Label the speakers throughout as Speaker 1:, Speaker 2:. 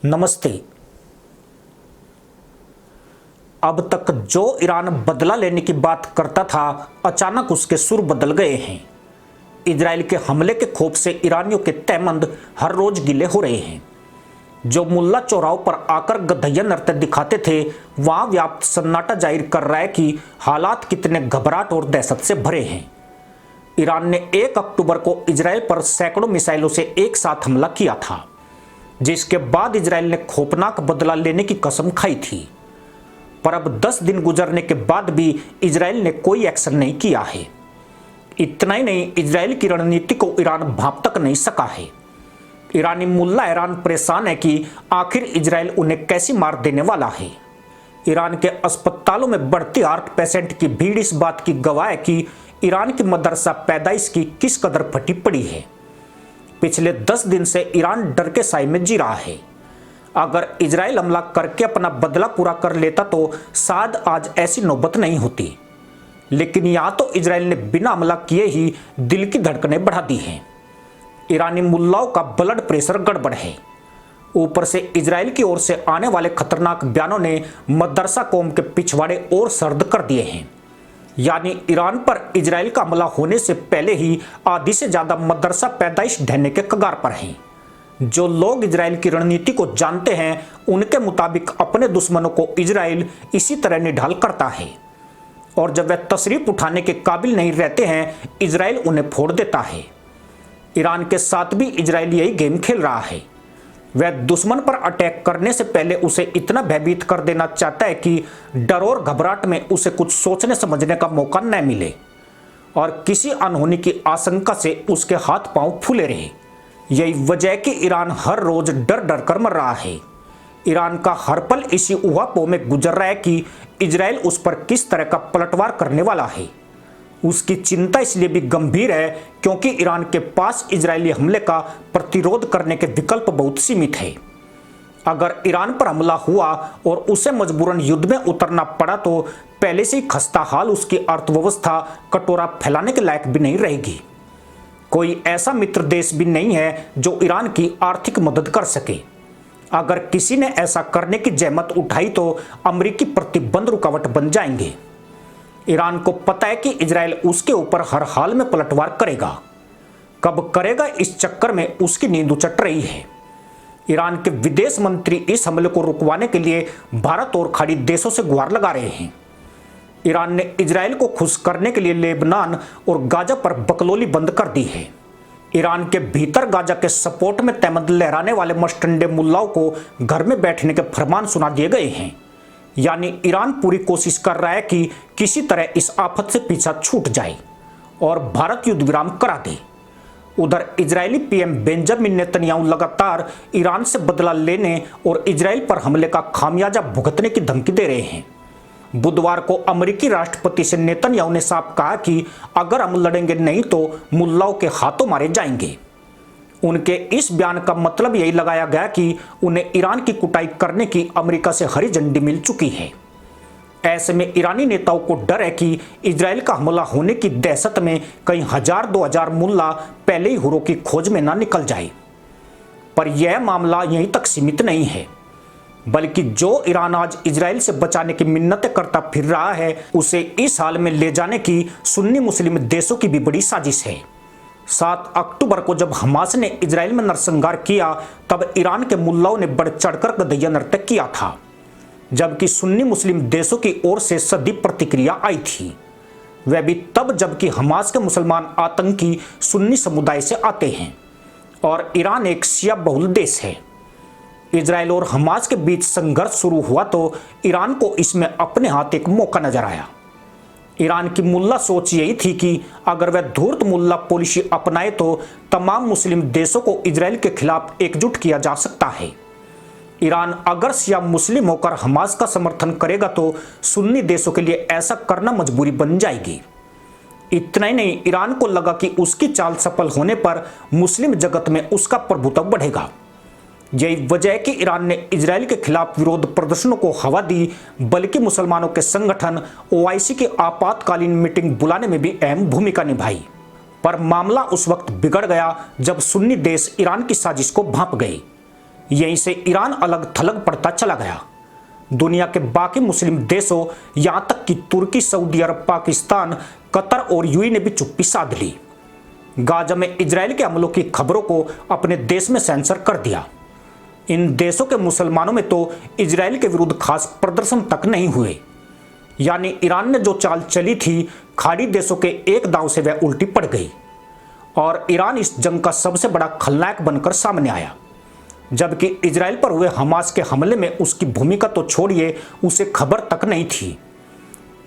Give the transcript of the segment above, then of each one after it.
Speaker 1: नमस्ते। अब तक जो ईरान बदला लेने की बात करता था, अचानक उसके सुर बदल गए हैं। इजराइल के हमले के खौफ से ईरानियों के तहमंद हर रोज गीले हो रहे हैं। जो मुल्ला चौराहों पर आकर गधैया नृत्य दिखाते थे, वहां व्याप्त सन्नाटा जाहिर कर रहा है कि हालात कितने घबराहट और दहशत से भरे हैं। ईरान ने 1 अक्टूबर को इजराइल पर सैकड़ों मिसाइलों से एक साथ हमला किया था, जिसके बाद इजराइल ने खौफनाक बदला लेने की कसम खाई थी। पर अब 10 दिन गुजरने के बाद भी इजराइल ने कोई एक्शन नहीं किया है। इतना ही नहीं, इजराइल की रणनीति को ईरान भांप तक नहीं सका है। ईरानी मुल्ला हैरान परेशान है कि आखिर इजराइल उन्हें कैसी मार देने वाला है। ईरान के अस्पतालों में बढ़ती हार्ट पेशेंट की भीड़ इस बात की गवाह है कि ईरान की मदरसा पैदाइश की किस कदर फटी पड़ी है। पिछले 10 दिन से ईरान डर के साए में जी रहा है। अगर इजराइल हमला करके अपना बदला पूरा कर लेता तो शायद आज ऐसी नौबत नहीं होती, लेकिन यहां तो इजराइल ने बिना हमला किए ही दिल की धड़कनें बढ़ा दी हैं। ईरानी मुल्लाओं का ब्लड प्रेशर गड़बड़ है। ऊपर से इजराइल की ओर से आने वाले खतरनाक बयानों ने मदरसा कौम के पिछवाड़े और सर्द कर दिए हैं। यानी ईरान पर इजराइल का हमला होने से पहले ही आधी से ज्यादा मदरसा पैदाइश ढहने के कगार पर हैं। जो लोग इजराइल की रणनीति को जानते हैं, उनके मुताबिक अपने दुश्मनों को इजराइल इसी तरह निढाल करता है, और जब वे तशरीफ उठाने के काबिल नहीं रहते हैं, इजराइल उन्हें फोड़ देता है। ईरान के साथ भी इजराइल यही गेम खेल रहा है। वह दुश्मन पर अटैक करने से पहले उसे इतना भयभीत कर देना चाहता है कि डर और घबराहट में उसे कुछ सोचने समझने का मौका न मिले और किसी अनहोनी की आशंका से उसके हाथ पांव फूले रहे। यही वजह है कि ईरान हर रोज डर डर कर मर रहा है। ईरान का हर पल इसी उहापोह में गुजर रहा है कि इजराइल उस पर किस तरह का पलटवार करने वाला है। उसकी चिंता इसलिए भी गंभीर है क्योंकि ईरान के पास इजरायली हमले का प्रतिरोध करने के विकल्प बहुत सीमित है। अगर ईरान पर हमला हुआ और उसे मजबूरन युद्ध में उतरना पड़ा तो पहले से ही खस्ता हाल उसकी अर्थव्यवस्था कटोरा फैलाने के लायक भी नहीं रहेगी। कोई ऐसा मित्र देश भी नहीं है जो ईरान की आर्थिक मदद कर सके। अगर किसी ने ऐसा करने की जहमत उठाई तो अमेरिकी प्रतिबंध रुकावट बन जाएंगे। ईरान को पता है कि इजराइल उसके ऊपर हर हाल में पलटवार करेगा। कब करेगा, इस चक्कर में उसकी नींद उचट रही है। ईरान के विदेश मंत्री इस हमले को रुकवाने के लिए भारत और खाड़ी देशों से गुहार लगा रहे हैं। ईरान ने इजराइल को खुश करने के लिए लेबनान और गाजा पर बकलोली बंद कर दी है। ईरान के भीतर गाजा के सपोर्ट में तहमद लहराने वाले मस्टंडे मुल्लाओं को घर में बैठने के फरमान सुना दिए गए हैं। यानी ईरान पूरी कोशिश कर रहा है कि किसी तरह इस आफत से पीछा छूट जाए और भारत युद्ध विराम करा दे। उधर इजरायली पीएम बेंजामिन नेतन्याहू लगातार ईरान से बदला लेने और इजराइल पर हमले का खामियाजा भुगतने की धमकी दे रहे हैं। बुधवार को अमेरिकी राष्ट्रपति से नेतन्याहू ने साफ कहा कि अगर हम लड़ेंगे नहीं तो मुल्लाओं के हाथों मारे जाएंगे। उनके इस बयान का मतलब यही लगाया गया कि उन्हें ईरान की कुटाई करने की अमेरिका से हरी झंडी मिल चुकी है। ऐसे में ईरानी नेताओं को डर है कि इजराइल का हमला होने की दहशत में कई 1000-2000 मुल्ला पहले ही हुरों की खोज में ना निकल जाए। पर यह मामला यहीं तक सीमित नहीं है, बल्कि जो ईरान आज इजराइल से बचाने की मिन्नतें करता फिर रहा है, उसे इस हाल में ले जाने की सुन्नी मुस्लिम देशों की भी बड़ी साजिश है। 7 अक्टूबर को जब हमास ने इजराइल में नरसंहार किया, तब ईरान के मुल्लाओं ने बढ़ चढ़कर गधैया नृत्य किया था, जबकि सुन्नी मुस्लिम देशों की ओर से सदी प्रतिक्रिया आई थी। वह भी तब जबकि हमास के मुसलमान आतंकी सुन्नी समुदाय से आते हैं और ईरान एक शिया बहुल देश है। इजराइल और हमास के बीच संघर्ष शुरू हुआ तो ईरान को इसमें अपने हाथ एक मौका नजर आया। ईरान की मुल्ला सोच यही थी कि अगर वह धूर्त मुल्ला पॉलिसी अपनाए तो तमाम मुस्लिम देशों को इजराइल के खिलाफ एकजुट किया जा सकता है। ईरान अगर शिया मुस्लिम होकर हमास का समर्थन करेगा तो सुन्नी देशों के लिए ऐसा करना मजबूरी बन जाएगी। इतना ही नहीं, ईरान को लगा कि उसकी चाल सफल होने पर मुस्लिम जगत में उसका प्रभुत्व बढ़ेगा। यही वजह है कि ईरान ने इजराइल के खिलाफ विरोध प्रदर्शनों को हवा दी, बल्कि मुसलमानों के संगठन ओआईसी की आपातकालीन मीटिंग बुलाने में भी अहम भूमिका निभाई। पर मामला उस वक्त बिगड़ गया जब सुन्नी देश ईरान की साजिश को भांप गए। यहीं से ईरान अलग थलग पड़ता चला गया। दुनिया के बाकी मुस्लिम देशों, यहां तक कि तुर्की, सऊदी अरब, पाकिस्तान, कतर और यूएई ने भी चुप्पी साध ली। गाजा में इजराइल के हमलों की खबरों को अपने देश में सेंसर कर दिया। इन देशों के मुसलमानों में तो इजराइल के विरुद्ध खास प्रदर्शन तक नहीं हुए। यानी ईरान ने जो चाल चली थी, खाड़ी देशों के एक दांव से वह उल्टी पड़ गई और ईरान इस जंग का सबसे बड़ा खलनायक बनकर सामने आया। जबकि इजराइल पर हुए हमास के हमले में उसकी भूमिका तो छोड़िए, उसे खबर तक नहीं थी।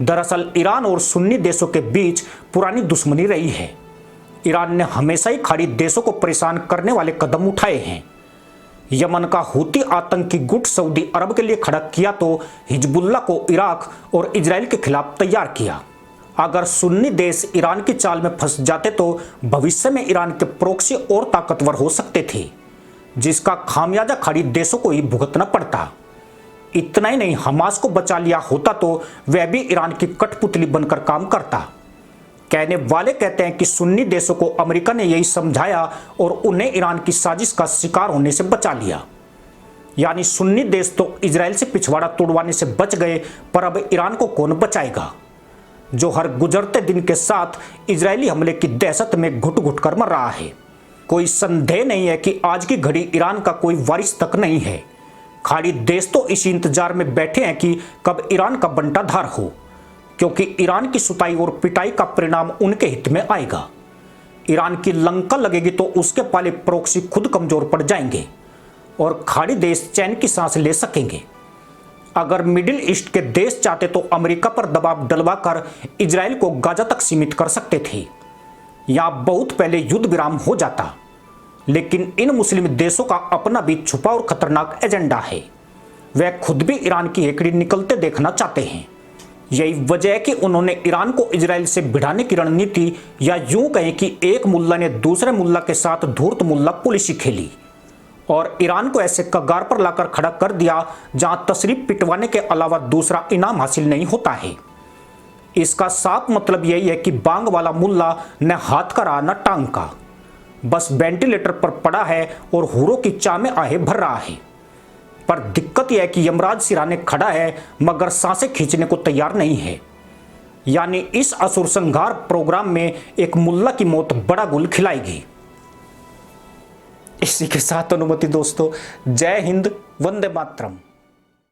Speaker 1: दरअसल ईरान और सुन्नी देशों के बीच पुरानी दुश्मनी रही है। ईरान ने हमेशा ही खाड़ी देशों को परेशान करने वाले कदम उठाए हैं। यमन का हूती आतंकी गुट सऊदी अरब के लिए खड़ा किया तो हिजबुल्लाह को इराक और इजराइल के खिलाफ तैयार किया। अगर सुन्नी देश ईरान की चाल में फंस जाते तो भविष्य में ईरान के प्रॉक्सी और ताकतवर हो सकते थे, जिसका खामियाजा खाड़ी देशों को ही भुगतना पड़ता। इतना ही नहीं, हमास को बचा लिया होता तो वह भी ईरान की कठपुतली बनकर काम करता। कहने वाले कहते हैं कि सुन्नी देशों को अमेरिका ने यही समझाया और उन्हें ईरान की साजिश का शिकार होने से बचा लिया। यानी सुन्नी देश तो इजराइल से पिछवाड़ा तोड़वाने से बच गए, पर अब ईरान को कौन बचाएगा, जो हर गुजरते दिन के साथ इजरायली हमले की दहशत में घुट घुट कर मर रहा है। कोई संदेह नहीं है कि आज की घड़ी ईरान का कोई वारिस तक नहीं है। खाड़ी देश तो इसी इंतजार में बैठे हैं कि कब ईरान का बंटाधार हो, क्योंकि ईरान की सुताई और पिटाई का परिणाम उनके हित में आएगा। ईरान की लंका लगेगी तो उसके पाले प्रॉक्सी खुद कमजोर पड़ जाएंगे और खाड़ी देश चैन की सांस ले सकेंगे। अगर मिडिल ईस्ट के देश चाहते तो अमेरिका पर दबाव डलवाकर इजराइल को गाजा तक सीमित कर सकते थे। यहां बहुत पहले युद्ध विराम हो जाता, लेकिन इन मुस्लिम देशों का अपना भी छुपा और खतरनाक एजेंडा है। वह खुद भी ईरान की हेकड़ी निकलते देखना चाहते हैं। यही वजह है कि उन्होंने ईरान को इजराइल से भिड़ाने की रणनीति, या यूं कहें कि एक मुल्ला ने दूसरे मुल्ला के साथ धूर्त मुल्ला पॉलिसी खेली और ईरान को ऐसे कगार पर लाकर खड़ा कर दिया जहां तशरीफ पिटवाने के अलावा दूसरा इनाम हासिल नहीं होता है। इसका साफ मतलब यही है कि बांग वाला मुल्ला न हाथ का रहा न टांग का, बस वेंटिलेटर पर पड़ा है और हुरों की चाह में आहे भर रहा है। पर दिक्कत यह है कि यमराज सिराने खड़ा है मगर सांसें खींचने को तैयार नहीं है। यानी इस असुर संहार प्रोग्राम में एक मुल्ला की मौत बड़ा गुल खिलाएगी। इसी के साथ अनुमति दोस्तों, जय हिंद, वंदे मातरम।